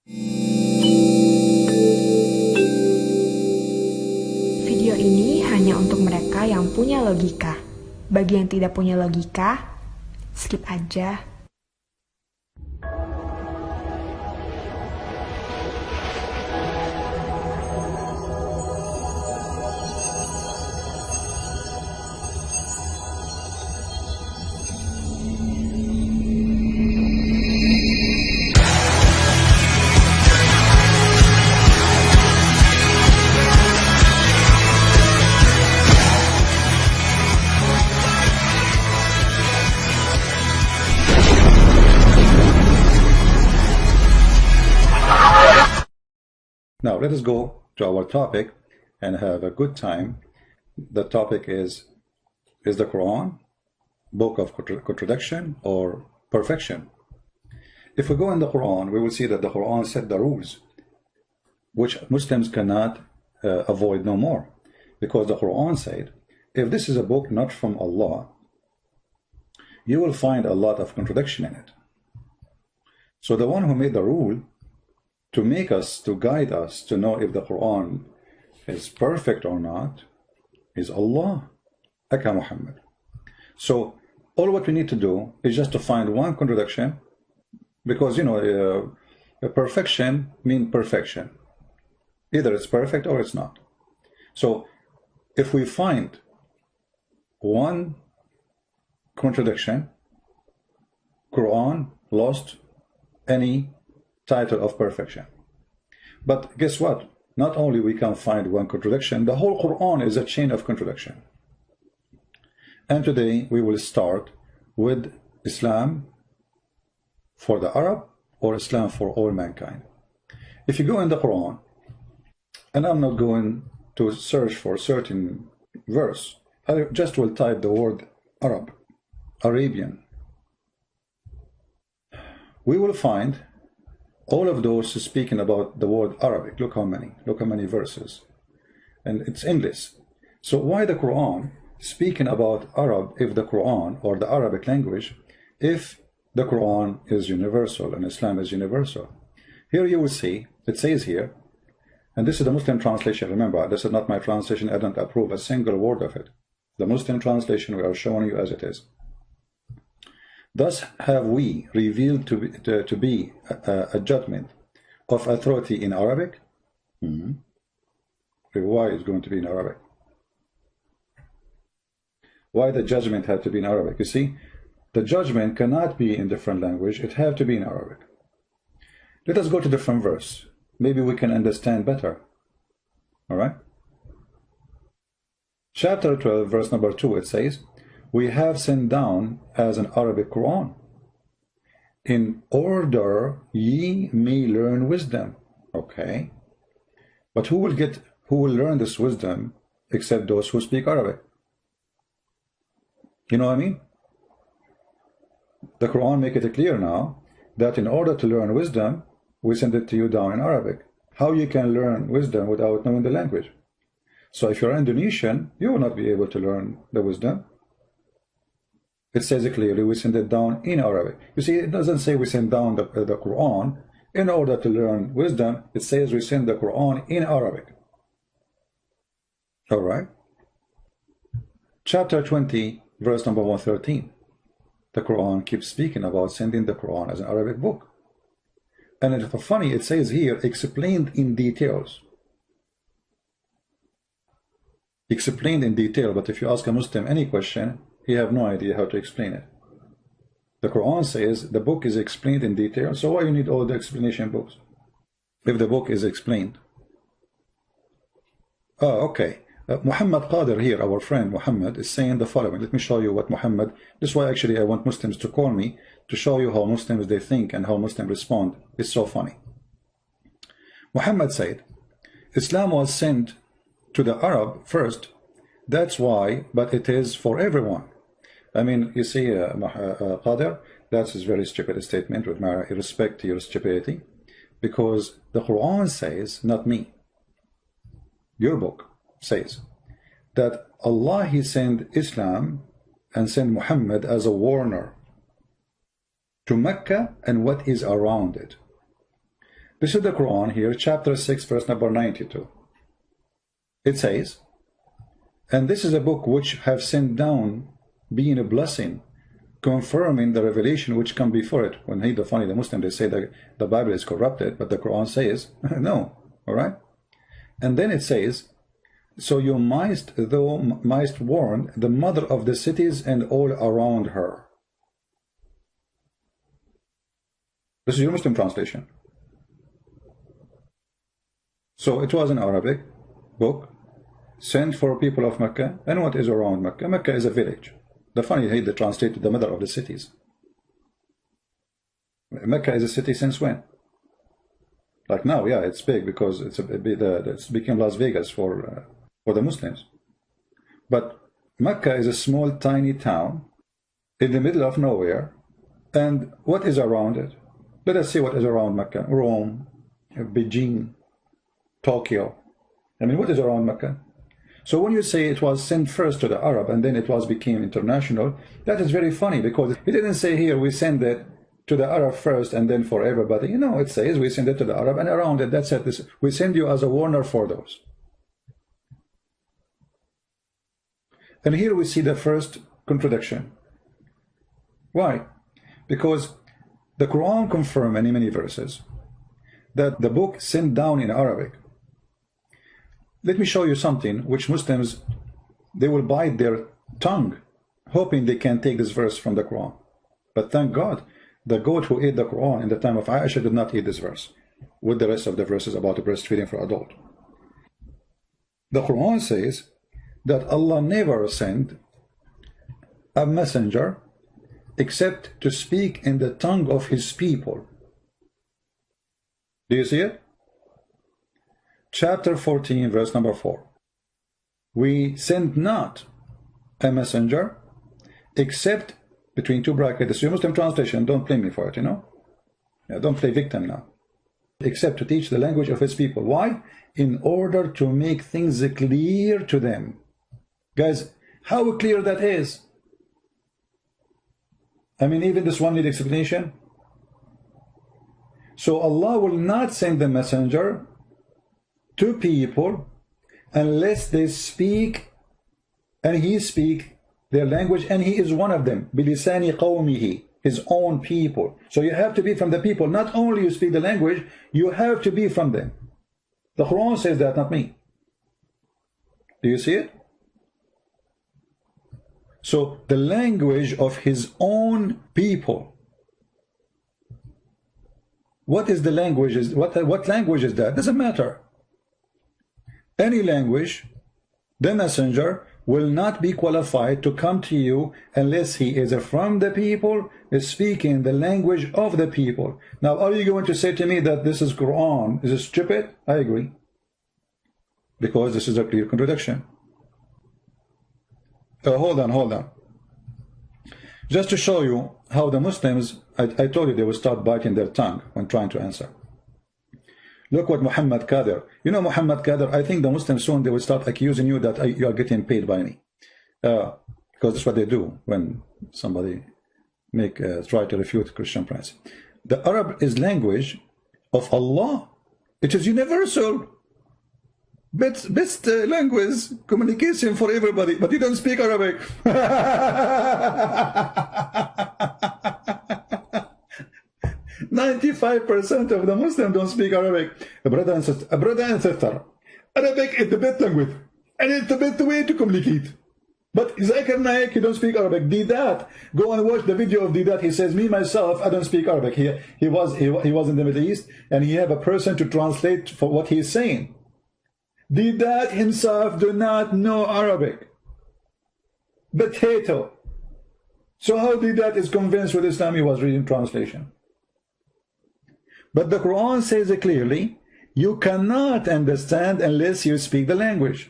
Video ini hanya untuk mereka yang punya logika. Bagi yang tidak punya logika, skip aja. Now let us go to our topic and have a good time. The topic is the Quran book of contradiction or perfection? If we go in the Quran, we will see that the Quran set the rules which Muslims cannot avoid no more, because the Quran said, if this is a book not from Allah, you will find a lot of contradiction in it. So the one who made the rule to make us, to guide us to know if the Quran is perfect or not, is Allah, aka Muhammad. So all what we need to do is just to find one contradiction, because perfection means perfection. Either it's perfect or it's not. So if we find one contradiction, Quran lost any title of perfection. But guess what? Not only we can find one contradiction, the whole Quran is a chain of contradiction. And today we will start with Islam for the Arab or Islam for all mankind. If you go in the Quran, and I'm not going to search for a certain verse, I just will type the word Arab, Arabian. We will find all of those speaking about the word Arabic. Look how many verses. And it's endless. So why the Quran speaking about Arab, if the Quran or the Arabic language, if the Quran is universal and Islam is universal? Here you will see, it says here, and this is the Muslim translation. Remember, this is not my translation. I don't approve a single word of it. The Muslim translation we are showing you as it is. Thus have we revealed to be a judgment of authority in Arabic. Why is going to be in Arabic? Why the judgment had to be in Arabic? You see, the judgment cannot be in different language. It had to be in Arabic. Let us go to different verse. Maybe we can understand better. All right? Chapter 12, verse number 2, it says, we have sent down as an Arabic Quran, in order ye may learn wisdom. Okay. But who will learn this wisdom except those who speak Arabic? You know what I mean? The Quran make it clear now that in order to learn wisdom, we send it to you down in Arabic. How you can learn wisdom without knowing the language? So if you're Indonesian, you will not be able to learn the wisdom. It says it clearly, we send it down in Arabic. You see, it doesn't say we send down the Quran in order to learn wisdom. It says we send the Quran in Arabic. All right. Chapter 20, verse number 113. The Quran keeps speaking about sending the Quran as an Arabic book. And it's funny, it says here, explained in details. Explained in detail, but if you ask a Muslim any question, he have no idea how to explain it. The Quran says the book is explained in detail, so why you need all the explanation books if the book is explained? Oh, okay. Muhammad Qadir here, our friend Muhammad, is saying the following. Let me show you what Muhammad, this is why actually I want Muslims to call me, to show you how Muslims they think and how Muslims respond. It's so funny. Muhammad said, Islam was sent to the Arab first, that's why, but it is for everyone. I mean, you see, Qadir, that's a very stupid statement with my respect to your stupidity, because the Quran says, not me, your book says, that Allah, He sent Islam and sent Muhammad as a warner to Mecca and what is around it. This is the Quran here, chapter 6, verse number 92. It says, and this is a book which have sent down, being a blessing, confirming the revelation which come before it. When the Muslims, they say that the Bible is corrupted, but the Quran says, no, all right? And then it says, so you mightst warn the mother of the cities and all around her. This is your Muslim translation. So it was an Arabic book sent for people of Mecca. And what is around Mecca? Mecca is a village. The funny thing, they translated the mother of the cities. Mecca is a city since when? Like now, yeah, it's big because it's became Las Vegas for the Muslims. But Mecca is a small, tiny town in the middle of nowhere. And what is around it? Let us see what is around Mecca. Rome, Beijing, Tokyo. I mean, what is around Mecca? So when you say it was sent first to the Arab and then it became international, that is very funny, because it didn't say here we send it to the Arab first and then for everybody. You know, it says we send it to the Arab and around it, that's it. We send you as a warner for those. And here we see the first contradiction. Why? Because the Quran confirms in many verses that the book sent down in Arabic. Let me show you something which Muslims, they will bite their tongue hoping they can take this verse from the Quran. But thank God, the goat who ate the Quran in the time of Aisha did not eat this verse with the rest of the verses about the breastfeeding for adult. The Quran says that Allah never sent a messenger except to speak in the tongue of his people. Do you see it? Chapter 14, verse number 4. We send not a messenger except, between two brackets, this is your Muslim translation, don't blame me for it, you know? Yeah, don't play victim now. Except to teach the language of his people. Why? In order to make things clear to them. Guys, how clear that is? I mean, even this one needs explanation. So Allah will not send the messenger to people unless they speak, and he speak their language, and he is one of them. Bilisani qawmihi, his own people. So you have to be from the people. Not only you speak the language, you have to be from them. The Quran says that, not me. Do you see it? So the language of his own people. What is the language? What language is that? Doesn't matter. Any language, the messenger will not be qualified to come to you unless he is from the people, is speaking the language of the people. Now, are you going to say to me that this is Quran? Is it stupid? I agree. Because this is a clear contradiction. Hold on. Just to show you how the Muslims, I told you they will start biting their tongue when trying to answer. Look what Muhammad Kadir. You know Muhammad Kadir, I think the Muslims soon they will start accusing you that you are getting paid by me. Because that's what they do when somebody try to refute Christian Prince. The Arab is language of Allah. It is universal. Best language, communication for everybody, but you don't speak Arabic. 95% of the Muslims don't speak Arabic. Brother and sister, Arabic is the best language, and it's the best way to communicate. But Zakir Naik, he don't speak Arabic. Didat, go and watch the video of Didat. He says, me myself, I don't speak Arabic. He was in the Middle East, and he have a person to translate for what he is saying. Didat himself do not know Arabic. Potato. So how Didat is convinced with Islam? He was reading translation. But the Quran says it clearly, you cannot understand unless you speak the language.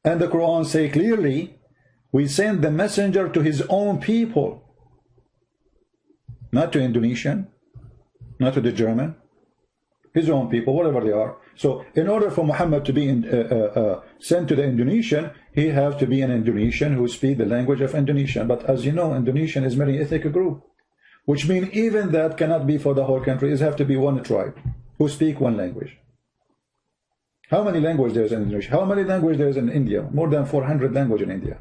And the Quran says clearly, we send the messenger to his own people. Not to Indonesian, not to the German, his own people, whatever they are. So in order for Muhammad to be sent to the Indonesian, he have to be an Indonesian who speak the language of Indonesian. But as you know, Indonesian is a very ethnic group. which means even that cannot be for the whole country. It have to be one tribe who speak one language. How many languages there is in Indonesia? How many languages there is in India? More than 400 languages in India.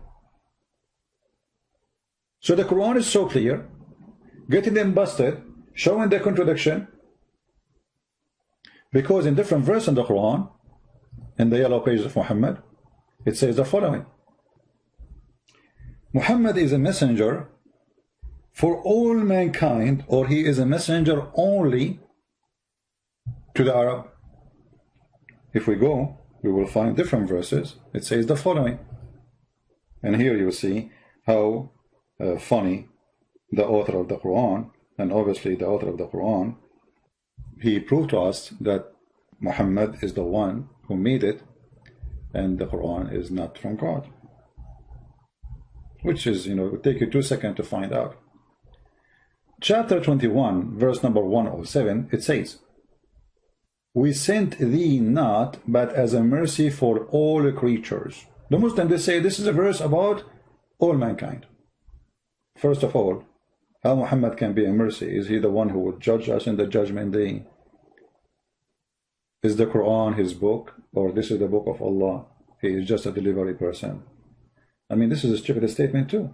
So the Quran is so clear, getting them busted, showing the contradiction, because in different verses in the Quran, in the yellow pages of Muhammad, it says the following: Muhammad is a messenger for all mankind, or he is a messenger only to the Arab. If we go, we will find different verses. It says the following, and here you see how funny the author of the Quran, and obviously the author of the Quran, he proved to us that Muhammad is the one who made it, and the Quran is not from God. Which is, it will take you 2 seconds to find out. Chapter 21, verse number 107, it says, "We sent thee not, but as a mercy for all creatures." The Muslims, they say this is a verse about all mankind. First of all, how Muhammad can be a mercy? Is he the one who will judge us in the judgment day? Is the Quran his book, or this is the book of Allah? He is just a delivery person. I mean, this is a stupid statement too.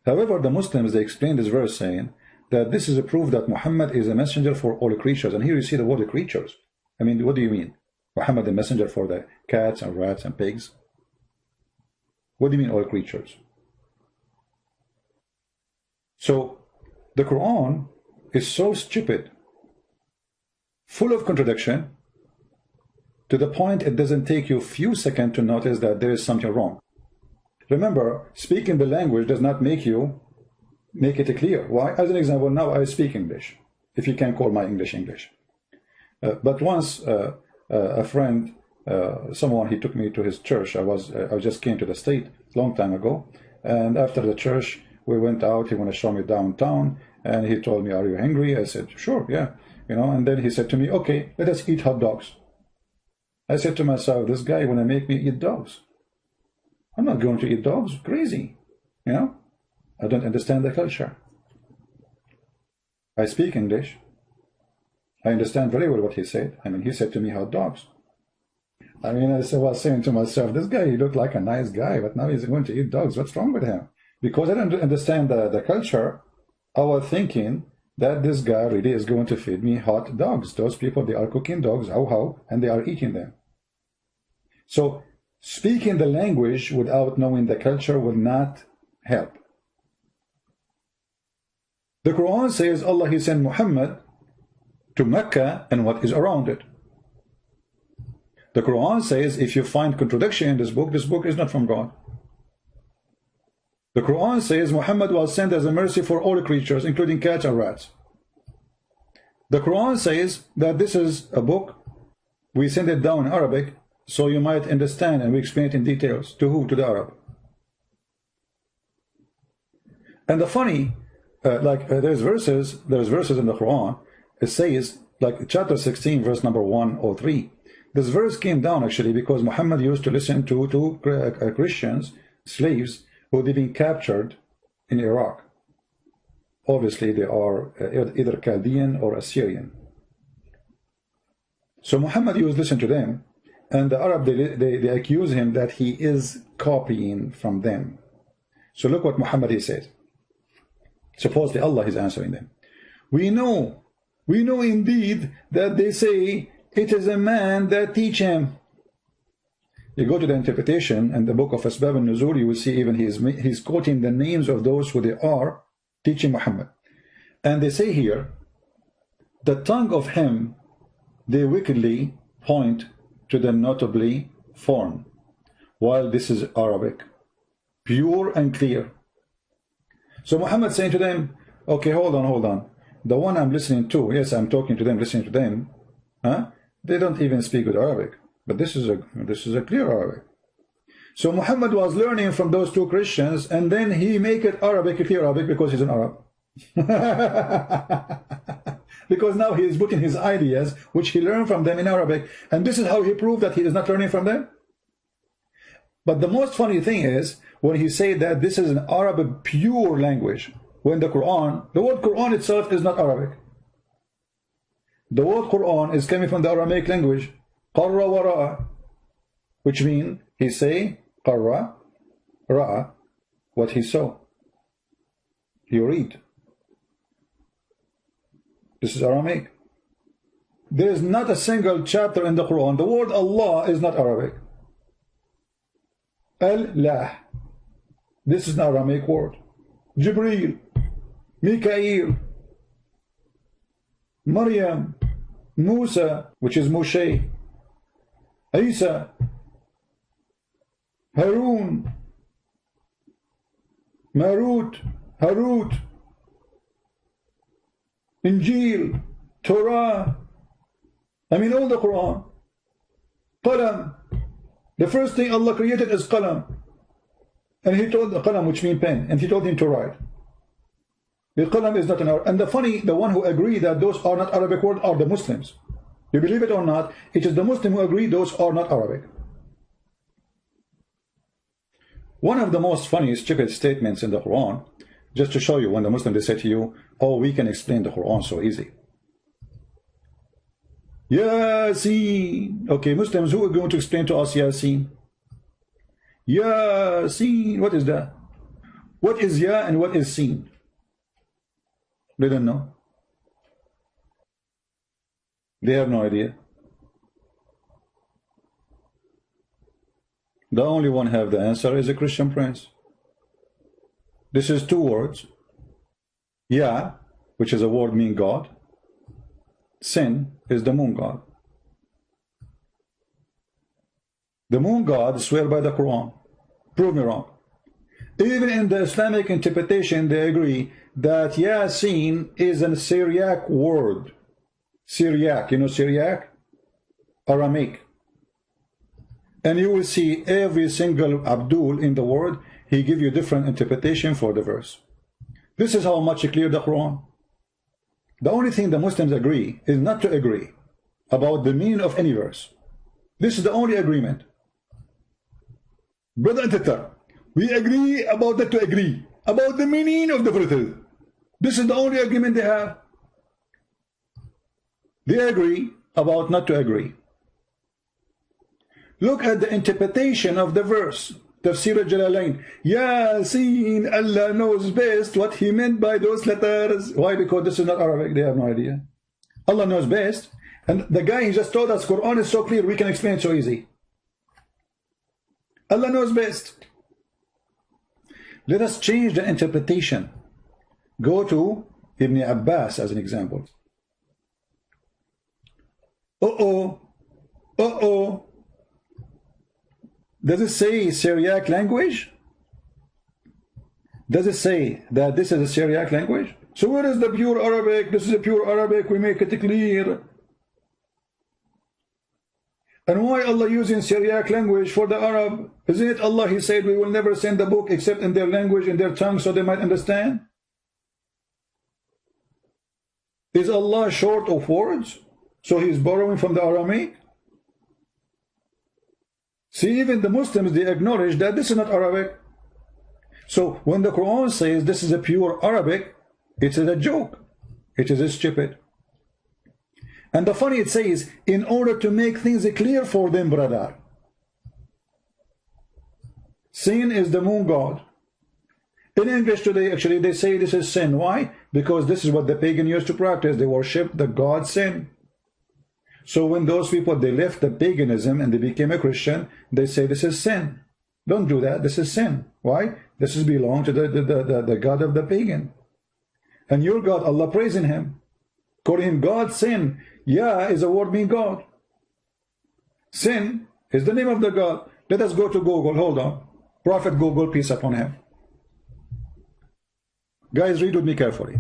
However, the Muslims, they explain this verse saying that this is a proof that Muhammad is a messenger for all creatures. And here you see the word creatures. I mean, what do you mean? Muhammad a messenger for the cats and rats and pigs? What do you mean all creatures? So the Quran is so stupid, full of contradiction, to the point it doesn't take you a few seconds to notice that there is something wrong. Remember, speaking the language does not make it clear. Why? As an example, now I speak English, if you can call my English English. But once a friend, someone, he took me to his church. I just came to the state long time ago, and after the church we went out. He wanted to show me downtown, and he told me, "Are you hungry?" I said, "Sure, yeah." And then he said to me, "Okay, let us eat hot dogs." I said to myself, this guy want to make me eat dogs. I'm not going to eat dogs. Crazy. I don't understand the culture. I speak English. I understand very well what he said. I mean, he said to me hot dogs. I mean, I was saying to myself, this guy, he looked like a nice guy, but now he's going to eat dogs. What's wrong with him? Because I don't understand the culture, I was thinking that this guy really is going to feed me hot dogs. Those people, they are cooking dogs, and they are eating them. So speaking the language without knowing the culture will not help. The Quran says Allah, he sent Muhammad to Mecca and what is around it. The Quran says if you find contradiction in this book is not from God. The Quran says Muhammad was sent as a mercy for all creatures, including cats and rats. The Quran says that this is a book, we send it down in Arabic, so you might understand, and we explain it in details. To who? To the Arab. And the funny, there's verses in the Quran, it says, like chapter 16, verse number 103. This verse came down actually because Muhammad used to listen to Christians, slaves, who had been captured in Iraq. Obviously, they are either Chaldean or Assyrian. So Muhammad used to listen to them, and the Arab, they accuse him that he is copying from them. So look what Muhammad he says. Supposedly Allah is answering them. We know indeed that they say it is a man that teach him. You go to the interpretation and the book of Asbab al-Nuzul, you will see even he's quoting the names of those who they are teaching Muhammad. And they say here, the tongue of him they wickedly point to the notably foreign, while this is Arabic, pure and clear. So Muhammad saying to them, okay, hold on. The one I'm listening to, yes, I'm talking to them, listening to them, they don't even speak good Arabic. But this is a clear Arabic. So Muhammad was learning from those two Christians, and then he make it Arabic, clear Arabic, because he's an Arab. Because now he is putting his ideas, which he learned from them in Arabic, and this is how he proved that he is not learning from them. But the most funny thing is when he said that this is an Arabic pure language. when the word Quran itself is not Arabic. The word Quran is coming from the Aramaic language, qarra wa ra'a, which means he say, qarra, ra'a, what he saw. He read. This is Aramaic. There is not a single chapter in the Quran. The word Allah is not Arabic. Allah. This is an Aramaic word. Jibreel, Mikael, Maryam, Musa, which is Moshe, Isa, Harun, Marut, Harut, Injil, Torah. I mean all the Quran. Qalam. The first thing Allah created is Qalam. And he told the Qalam, which means pen, and he told him to write. The Qalam is not an Arabic. And the one who agree that those are not Arabic words are the Muslims. You believe it or not, it is the Muslim who agree those are not Arabic. One of the most funny, stupid statements in the Quran, just to show you, when the Muslims they say to you, oh, we can explain the Quran so easy. Yasin. Okay, Muslims, who are going to explain to us Yasin? Yasin. What is that? What is Ya and what is Sin? They don't know. They have no idea. The only one have the answer is a Christian prince. This is two words. Ya, which is a word meaning God. Sin is the moon god. The moon god swear by the Quran. Prove me wrong. Even in the Islamic interpretation, they agree that Yasin is a Syriac word. Syriac, you know Syriac? Aramaic. And you will see every single Abdul in the word, he give you different interpretation for the verse. This is how much clear the Quran. The only thing the Muslims agree is not to agree about the meaning of any verse. This is the only agreement. Brother and sister, we agree about that to agree about the meaning of the verses. This is the only agreement they have. They agree about not to agree. Look at the interpretation of the verse. Tafsir al-Jalalain. Yasin, Allah knows best what he meant by those letters. Why? Because this is not Arabic. They have no idea. Allah knows best. And the guy he just told us Quran is so clear, we can explain it so easy. Allah knows best. Let us change the interpretation. Go to Ibn Abbas as an example. Does it say Syriac language? Does it say that this is a Syriac language? So where is the pure Arabic? This is a pure Arabic. We make it clear. And why Allah using Syriac language for the Arab? Isn't it Allah, he said, we will never send the book except in their language, in their tongue, so they might understand? Is Allah short of words? So he's borrowing from the Aramaic? See, even the Muslims, they acknowledge that this is not Arabic. So when the Quran says this is a pure Arabic, it is a joke. It is stupid. And the funny, it says, in order to make things clear for them, brother. Sin is the moon god. In English today, actually, they say this is sin. Why? Because this is what the pagan used to practice. They worship the god sin. So when those people, they left the paganism and they became a Christian, they say this is sin. Don't do that. This is sin. Why? This is belong to the God of the pagan. And your God, Allah praising him. Calling him God, sin. Ya is a word meaning God. Sin is the name of the God. Let us go to Google. Hold on. Prophet Google, peace upon him. Guys, read with me carefully.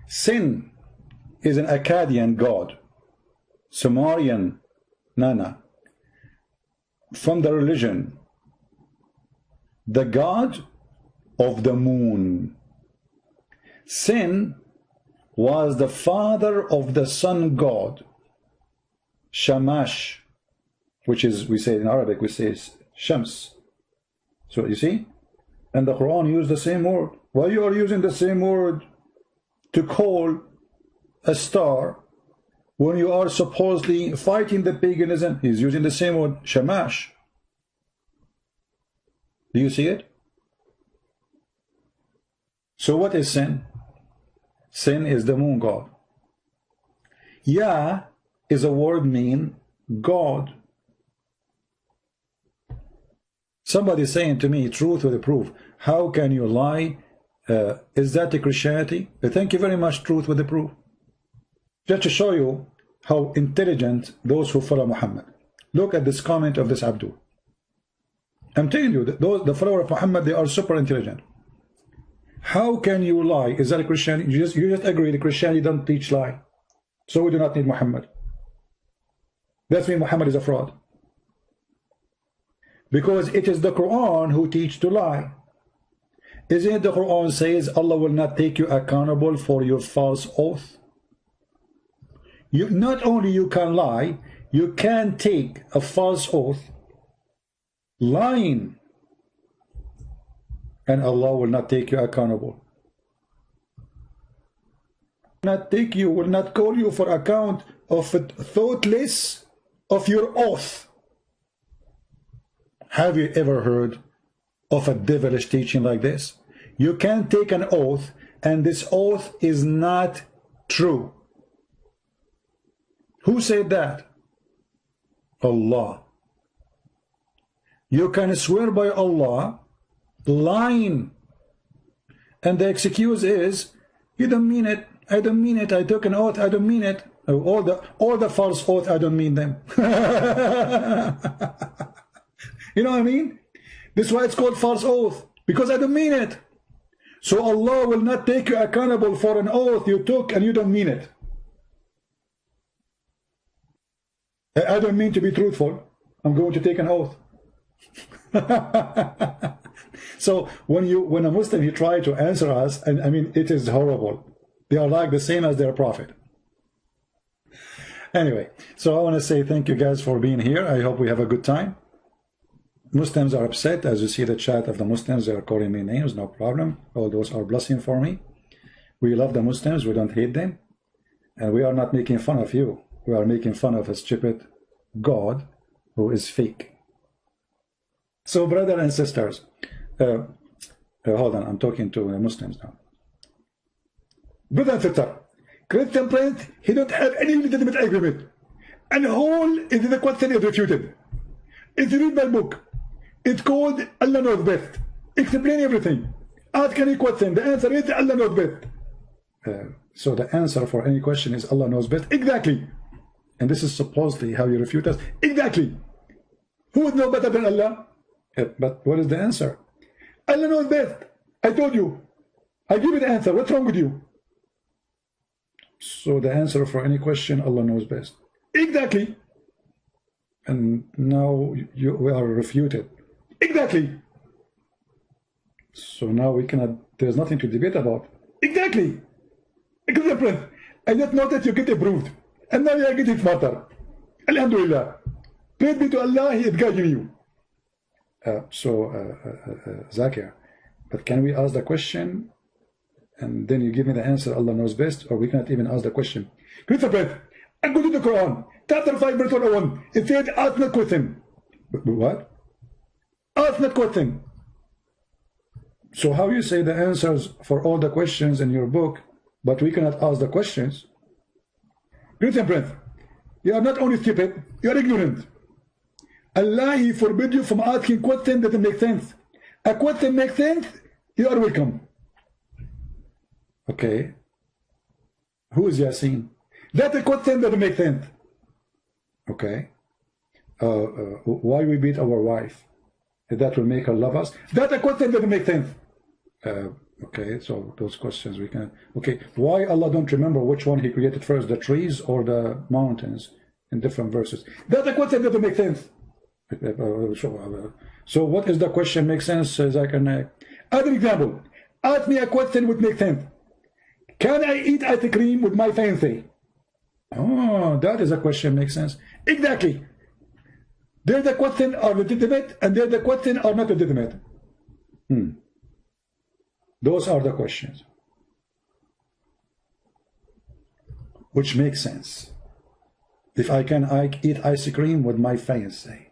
Sin is an Akkadian god, Sumerian Nana, from the religion, the god of the moon. Sin was the father of the sun god, Shamash, which is, we say in Arabic, we say Shams. So you see, And the Quran used the same word. Why you are using the same word to call a star when you are supposedly fighting the paganism? He's using the same word, shamash. Do you see it? So what is sin? Sin is the moon god. Yah is a word mean God. Somebody saying to me, truth with a proof. How can you lie? Is that a Christianity? Thank you very much, truth with the proof. Just to show you how intelligent those who follow Muhammad. Look at this comment of this Abdul. I'm telling you, the follower of Muhammad, they are super intelligent. How can you lie? Is that a Christianity? You just agree that Christianity don't teach lie. So we do not need Muhammad. That means Muhammad is a fraud. Because it is the Quran who teach to lie. Isn't it the Quran says Allah will not take you accountable for your false oath? Not only you can lie, you can take a false oath, lying, and Allah will not take you accountable. Will not call you for account of thoughtless of your oath. Have you ever heard of a devilish teaching like this? You can take an oath and this oath is not true. Who said that? Allah. You can swear by Allah, lying, and the excuse is, you don't mean it, I don't mean it, I took an oath, I don't mean it. All the false oath, I don't mean them. You know what I mean? This is why it's called false oath, because I don't mean it. So Allah will not take you accountable for an oath you took and you don't mean it. I don't mean to be truthful. I'm going to take an oath. So when a Muslim he try to answer us, and I mean it is horrible. They are like the same as their prophet. Anyway, so I want to say thank you guys for being here. I hope we have a good time. Muslims are upset. As you see the chat of the Muslims, they are calling me names, no problem. All those are blessing for me. We love the Muslims, we don't hate them. And we are not making fun of you. We are making fun of a stupid God who is fake. So brothers and sisters, hold on, I'm talking to the Muslims now. Brother and sister, Christian Prince, he don't have any legitimate agreement. And whole is the question is refuted. If you read my book, it's called Allah Knows Best. Explain everything. Ask any question. The answer is Allah Knows Best. So the answer for any question is Allah Knows Best. Exactly. And this is supposedly how you refute us. Exactly. Who would know better than Allah? But what is the answer? Allah knows best. I told you. I give you the answer. What's wrong with you? So the answer for any question, Allah knows best. Exactly. And now we are refuted. Exactly. So now we cannot, there's nothing to debate about. Exactly. Example, I just noticed you get approved. And now you are getting smarter. Alhamdulillah. Praise be to Allah, He is guiding you. Zakir, but can we ask the question and then you give me the answer, Allah knows best, or we cannot even ask the question? Christopher, I'm going to the Quran, chapter 5, verse 101. It said, ask not question. What? Ask not question. So how you say the answers for all the questions in your book, but we cannot ask the questions? Christian Prince, you are not only stupid, you are ignorant. Allah, He forbid you from asking questions that make sense. A question makes sense, you are welcome. Okay. Who is Yasin? That's a question that makes sense. Okay. Why we beat our wife? That will make her love us? That's a question that makes sense. Okay, so those questions we can... Okay, why Allah don't remember which one He created first, the trees or the mountains in different verses? That's a question that makes sense. So what is the question make sense? Other example, ask me a question which makes sense. Can I eat ice cream with my fancy? Oh, that is a question makes sense. Exactly. There's the question are legitimate and there's the question are not legitimate. Those are the questions. Which makes sense. If I can eat ice cream with my fiancé.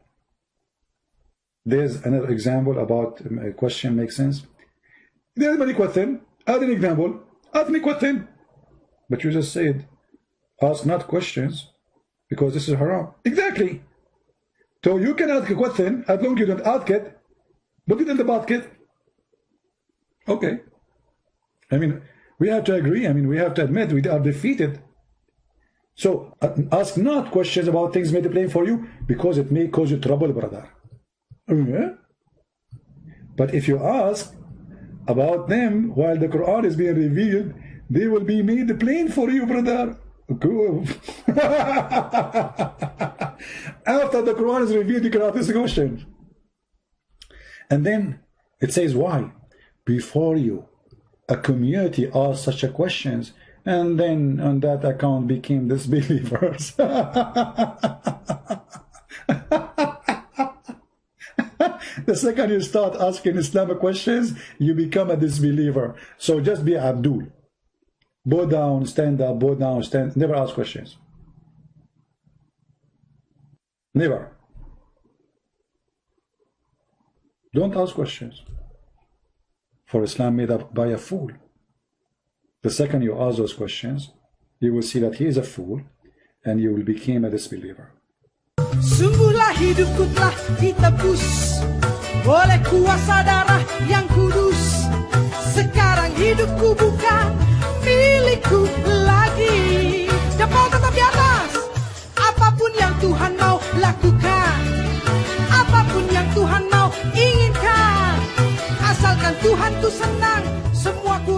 There's another example about a question makes sense. There's many questions. Add an example. Ask me question. But you just said, ask not questions, because this is haram. Exactly. So you can ask a question, as long as you don't ask it, put it in the basket. Okay. I mean, we have to agree. I mean, we have to admit we are defeated. So ask not questions about things made plain for you, because it may cause you trouble, brother. Okay? But if you ask about them while the Quran is being revealed, they will be made plain for you, brother. Cool. After the Quran is revealed, you can ask this question. And then it says why? Before you, a community asked such a questions, and then on that account became disbelievers. The second you start asking Islamic questions, you become a disbeliever. So just be Abdul. Bow down, stand up, bow down, stand. Never ask questions. Never. Don't ask questions. For Islam made up by a fool. The second you ask those questions, you will see that he is a fool, and you will become a disbeliever. Sungguhlah hidupku telah ditebus oleh kuasa darah yang kudus. Sekarang hidupku bukan milikku lagi. Jempol tetap di atas. Apapun yang Tuhan mau lakukan, apapun yang Tuhan mau inginkan, asalkan Tuhan ku senang, semua ku